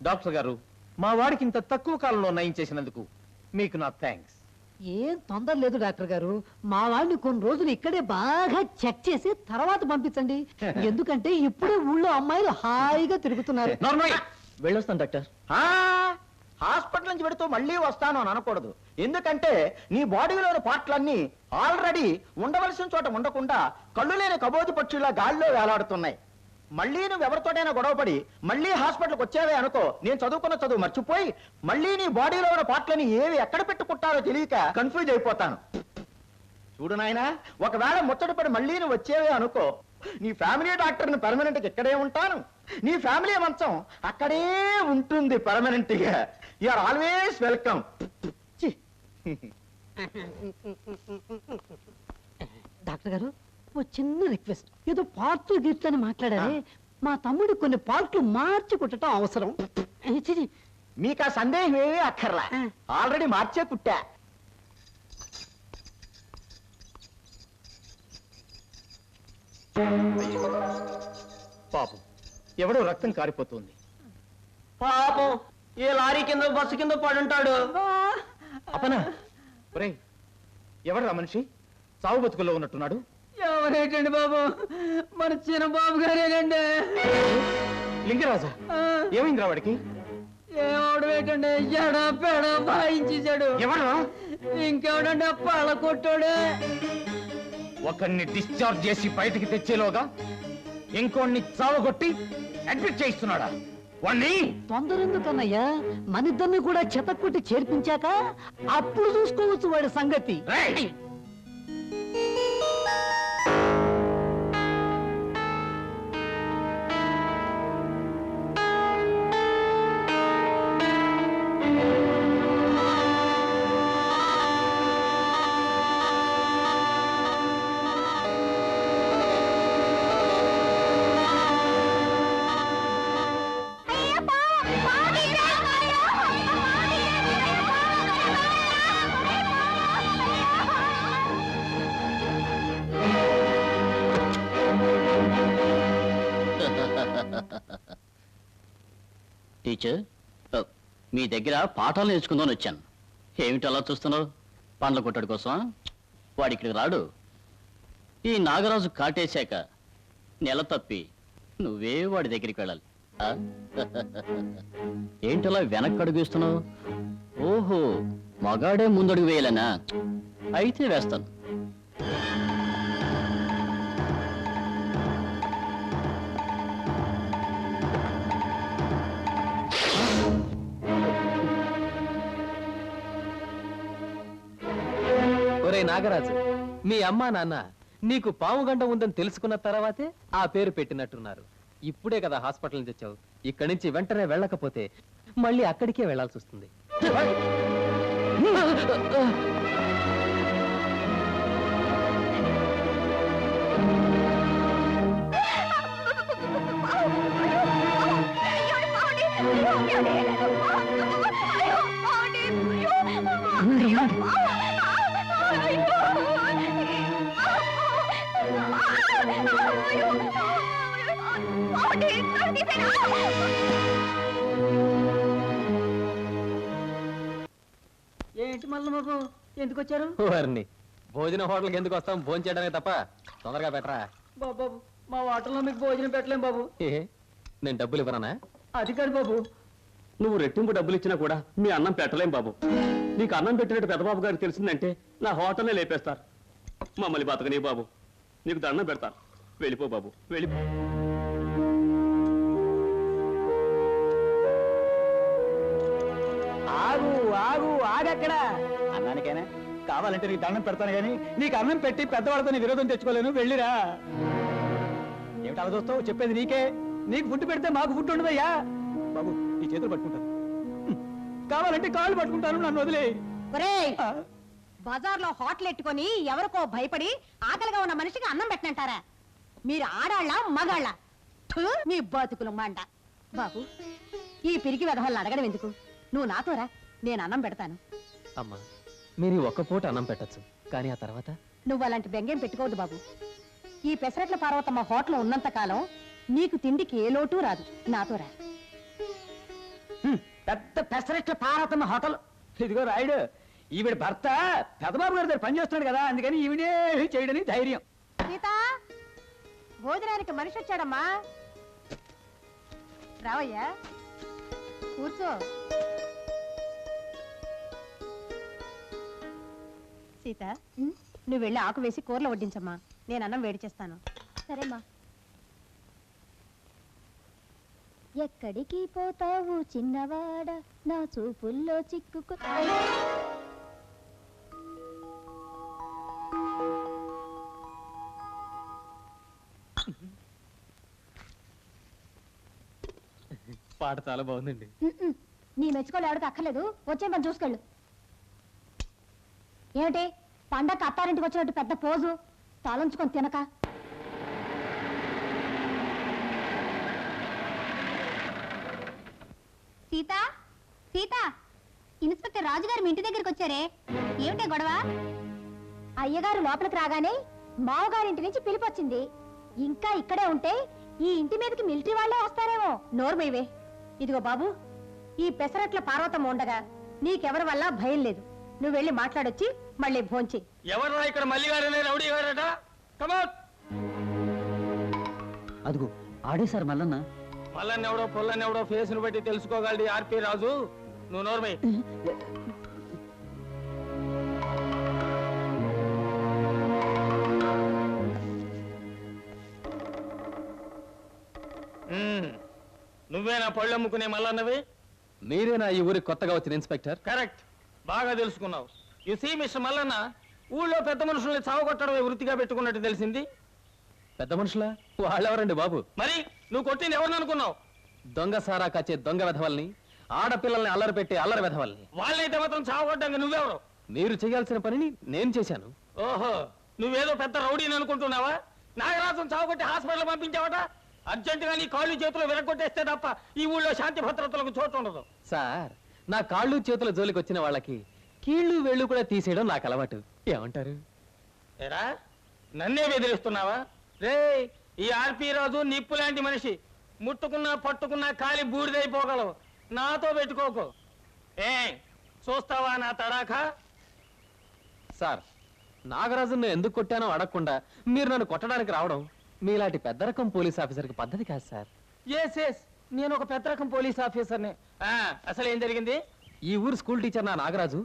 Doctor గారు, మా వాడికి ఇంత తక్కువ కాలంలో నయం చేసినందుకు మీకు నా థ్యాంక్స్. ఏం తొందర లేదు డాక్టర్ గారు, మా వాడిని కొన్ని రోజులు ఇక్కడే బాగా చెక్ చేసి తర్వాత పంపించండి. ఎందుకంటే ఇప్పుడే ఊళ్ళో అమ్మాయిలు హాయిగా తిరుగుతున్నారు. వెళ్ళొస్తాను డాక్టర్. హాస్పిటల్ నుంచి పెడుతూ మళ్ళీ వస్తాను అని అనకూడదు. ఎందుకంటే నీ బాడీలోని పార్ట్లన్నీ ఆల్రెడీ ఉండవలసిన చోట ఉండకుండా కళ్ళు లేని కబోది పక్షులా గాల్లో వేలాడుతున్నాయి. మళ్ళీ నువ్వు ఎవరితోటైనా గొడవపడి మళ్ళీ హాస్పిటల్కి వచ్చావే అనుకో, నేను చదువుకున్న చదువు మర్చిపోయి మళ్ళీ నీ బాడీలో ఉన్న పార్ట్లని ఏవి ఎక్కడ పెట్టుకుంటారో తెలియక కన్ఫ్యూజ్ అయిపోతాను. చూడు నాయనా, ఒకవేళ ముచ్చటపడి మళ్ళీ నువ్వు వచ్చేవే అనుకో, నీ ఫ్యామిలీ డాక్టర్ని పర్మనెంట్ గా ఇక్కడే ఉంటాను, నీ ఫ్యామిలీ మంచం అక్కడే ఉంటుంది పర్మనెంట్ గా. You are always welcome. Doctor గారు, ఓ చిన్న రిక్వెస్ట్. ఏదో పార్ట్లు గీట్లని మాట్లాడారే, మా తమ్ముడు కొన్ని పార్ట్లు మార్చి కుట్టడం అవసరం. మీకు ఆ సందేహం ఏమీ అక్కర్లా, ఆల్రెడీ మార్చే కుట్టా. పాపం, ఎవడో రక్తం కారిపోతుంది. పాపం, ఏ లారీ కింద బస్సు కింద పడుంటాడు. అపనా, ఒరేయ్, ఎవడరా మనిషి సావు బతుకుల్లో ఉన్నట్టున్నాడు? ఎవరేటండి బాబు, మన చిన్న బాబు గారేనండి. లింగరాజా, ఏమైందిరా వాడికి? ఏమవడమేటండి, ఎడ పెడ వాయించేశాడు. ఎవడరా? ఇంకెవడండి, పళ్ళ కొట్టాడే. ఒకరిని డిశ్చార్జ్ చేసి బయటికి తెచ్చేలోగా ఇంకోడిని చావగొట్టి అడ్మిట్ చేయిస్తున్నాడా? వాణ్ణి తొందర ఎందుకన్నయ్యా, మనిద్దరిని కూడా చెతక్కొట్టి చేర్పించాక అప్పుడు చూసుకోవచ్చు వాడి సంగతి. టీచర్, మీ దగ్గర పాఠాలు నేర్చుకుందామని వచ్చాను. ఏమిటి అలా చూస్తున్నావు? పండ్ల కొట్టడి కోసం వాడి ఇక్కడికి రాడు. ఈ నాగరాజు కాటేశాక నెల తప్పి నువ్వే వాడి దగ్గరికి వెళ్ళాలి. ఏంటలా వెనక్కి అడుగుస్తున్నావు? ఓహో, మగాడే ముందడుగు వేయాలనా? అయితే వేస్తాను. నాగరాజు, మీ అమ్మా నాన్న నీకు పాము గంట ఉందని తెలుసుకున్న తర్వాతే ఆ పేరు పెట్టినట్టున్నారు. ఇప్పుడే కదా హాస్పిటల్ నుంచి వచ్చావు. ఇక్కడి నుంచి వెంటనే వెళ్ళకపోతే మళ్ళీ అక్కడికే వెళ్లాల్సి వస్తుంది. ఏంటి మళ్ళీ బాబు, ఎందుకు వచ్చారు? వారిని భోజన హోటల్కి ఎందుకు వస్తాం? భోజనం చేయడమే తప్ప తొందరగా పెట్టరా. బాబు, మా హోటల్లో మీకు భోజనం పెట్టలేం బాబు. నేను డబ్బులు ఇవ్వనా? అది కాదు బాబు, నువ్వు రెట్టింపు డబ్బులు ఇచ్చినా కూడా మీ అన్నం పెట్టలేం బాబు. నీకు అన్నం పెట్టినట్టు పెద్దబాబు గారికి తెలిసిందంటే నా హోటల్నే లేపేస్తారు. మమ్మల్ని బతకనీ బాబు, నీకు దండం పెడతాను. వెళ్ళిపో బాబు, వెళ్ళిపో. ఆగు ఆగు ఆగక్కడ. అన్నానికైనా కావాలంటే నీకు దండం పెడతాను కానీ నీకు అన్నం పెట్టి పెద్దవాళ్ళతో నీ విరోధం తెచ్చుకోలేను. వెళ్ళిరా. ఏమిటి అలా చూస్తావు? చెప్పేది నీకే. నీకు ఫుడ్ పెడితే మాకు ఫుడ్ ఉండదయ్యా. బాబు, నీ చేతులు పట్టుకుంటాను, కావాలంటే కాళ్ళు పట్టుకుంటాను, నన్ను వదిలే. బజార్లో హోటల్ ఎట్టుకొని ఎవరికో భయపడి ఆకలిగా ఉన్న మనిషికి అన్నం పెట్టనంటారా? మీరు ఆడాళ్ళ మగాళ్ళ? మీ బతుకులు మంట. బాబు, ఈ పిరికి వెధవల్ని అడగడం ఎందుకు? నువ్వు నాతో రా, నేను అన్నం పెడతాను. అమ్మా, మీరు ఒక్క పూట అన్నం పెట్టచ్చు, కానీ ఆ తర్వాత నువ్వు అలాంటి బెంగేం పెట్టుకోవద్దు బాబు. ఈ పెసరట్ల పార్వతమ్మ హోటల్ ఉన్నంత కాలం నీకు తిండికి ఏ లోటు రాదు. నాతో రా. పెద్ద పెసరెట్ల పారతమ్మ హోటల్. ఇదిగో రాయుడు, ఈవిడ భర్త పెదబాబు గారి దగ్గర పనిచేస్తున్నాడు కదా, అందుకని ఈవిడే చేయడని ధైర్యం. సీత, భోజనానికి మనిషి వచ్చాడమ్మా. రావయ్యా, కూర్చో. సీత, నువ్వు వెళ్ళి ఆకు వేసి కూరలో వడ్డించమ్మా, నేను అన్నం వేడి చేస్తాను. సరేమ్మా. ఎక్కడికి పోతావు చిన్నవాడ, నా చూపుల్లో చిక్కుకు. పాట చాలా బాగుందండి. నీ మెచ్చుకోలు ఎవరికి అక్కర్లేదు, వచ్చే పని చూసుకెళ్ళు. ఏమిటి పండగ అత్తారింటికి వచ్చినట్టు పెద్ద పోజు, తలంచుకొని తినక. సీత, సీత, ఇన్స్పెక్టర్ రాజుగారు మీ ఇంటి దగ్గరికి వచ్చారే, ఏమిటే గొడవ? అయ్యగారు లోపలికి రాగానే మావగారింటి నుంచి పిలిపొచ్చింది. ఇంకా ఇక్కడే ఉంటే ఈ ఇంటి మీదకి మిలిటరీ వాళ్ళే వస్తారేమో. నోర్మైవే. ఇదిగో బాబు, ఈ పెసరట్ల పార్వతమ్మ ఉండగా నీకెవరి వల్ల భయం లేదు. నువ్వు వెళ్ళి మాట్లాడొచ్చి మళ్ళీ భోంచి. ఎవరా ఇక్కడ మల్లి గారనే రౌడీ గారట? కమౌట్. అదిగో ఆడే సార్ మల్లన్న. మల్లన్నెవడో పొల్లన్నెవడో ఫేస్ ను బట్టి తెలుసుకోగలది ఆర్పి రాజు. నువ్వు నోర్మై. నువ్వేనా పళ్ళమ్ముకునే మల్లన్నవి? మీరేనా ఈ ఊరికి కొత్తగా వచ్చిన ఇన్స్పెక్టర్? కరెక్ట్, బాగా తెలుసుకున్నావు. యు సీ మిస్టర్ మల్లన్న, ఊళ్ళో పెద్ద మనుషుల్ని చావగొట్టడమే వృత్తిగా పెట్టుకున్నట్టు తెలిసింది. పెద్ద మనుషులా? వాళ్ళెవరండి బాబు? మరి నువ్వు కొట్టింది ఎవరిని అనుకున్నావు? దొంగ సారా కాచే దొంగ వెధవల్ని, ఆడపిల్లల్ని అల్లరి పెట్టే అల్లరి వెధవల్ని. వాళ్ళైతే మాత్రం చావగొట్టంగా నువ్వెవరు? మీరు చేయాల్సిన పనిని నేను చేశాను. ఓహో, నువ్వేదో పెద్ద రౌడీని అనుకుంటున్నావా? నాగరాజం చావగొట్టి హాస్పిటల్ పంపించావట. అర్జెంటుగా నీ కాళ్ళు చేతులు విరగొట్టేస్తే తప్ప ఈ ఊళ్ళో శాంతి భద్రతలకు చోటు ఉండదు. సార్, నా కాళ్ళు చేతుల జోలికి వచ్చిన వాళ్ళకి కీళ్ళు వేళ్ళు కూడా తీసేయడం నాకు అలవాటు. ఏమంటారు? ఏరా, నన్నే బెదిరిస్తున్నావా? రే, ఈ ఆర్పి రాజు నిప్పు లాంటి మనిషి. ముట్టుకున్నా పట్టుకున్నా కాలి బూడిదైపోగలవు. నాతో పెట్టుకోకు. ఏ చూస్తావా నా తడాఖా? సార్, నాగరాజును ఎందుకు కొట్టానో అడగకుండా మీరు నన్ను కొట్టడానికి రావడం మీలాంటి పెద్ద రకం పోలీస్ ఆఫీసర్కి పద్ధతి కాదు సార్. ఎస్, నేను ఒక పెద్ద రకం పోలీస్ ఆఫీసర్ని. అసలు ఏం జరిగింది? ఈ ఊరు స్కూల్ టీచర్ నా నాగరాజు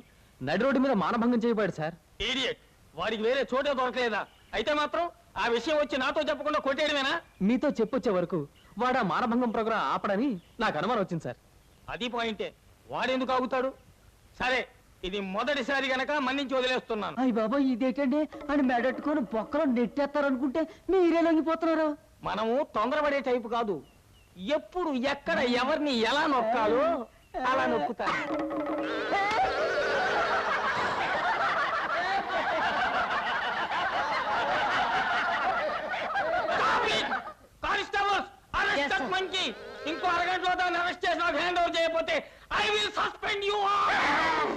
నడి రోడ్డు మీద మానభంగం చేయబడి సార్. ఈడియట్, వాడికి వేరే చోటే దొరకలేదా? అయితే మాత్రం ఆ విషయం వచ్చి నాతో చెప్పకుండా కొట్టేయడమేనా? మీతో చెప్పొచ్చే వరకు వాడు ఆ మానభంగం ప్రోగ్రాం ఆపడని నాకు అనుమానం వచ్చింది సార్. అది పాయింటే. వాడెందుకు ఆగుతాడు? సరే, ఇది మొదటిసారి గనక మన్నించి వదిలేస్తున్నాను. అయ్య బాబా, ఇదేంటండి అని మెడట్టుకొని పొక్కలో నెట్టేస్తారనుకుంటే మీరే లొంగిపోతున్నారు. మనము తొందరపడే టైపు కాదు. ఎప్పుడు ఎక్కడ ఎవరిని ఎలా నొక్కాలో అలా నొక్కుతాను. Constables, arrest that monkey. ఇంకో అరగంటలో దాన్ని అరెస్ట్ చేసి నాకు హ్యాండ్ ఓవర్ చేయకపోతే I will suspend you all.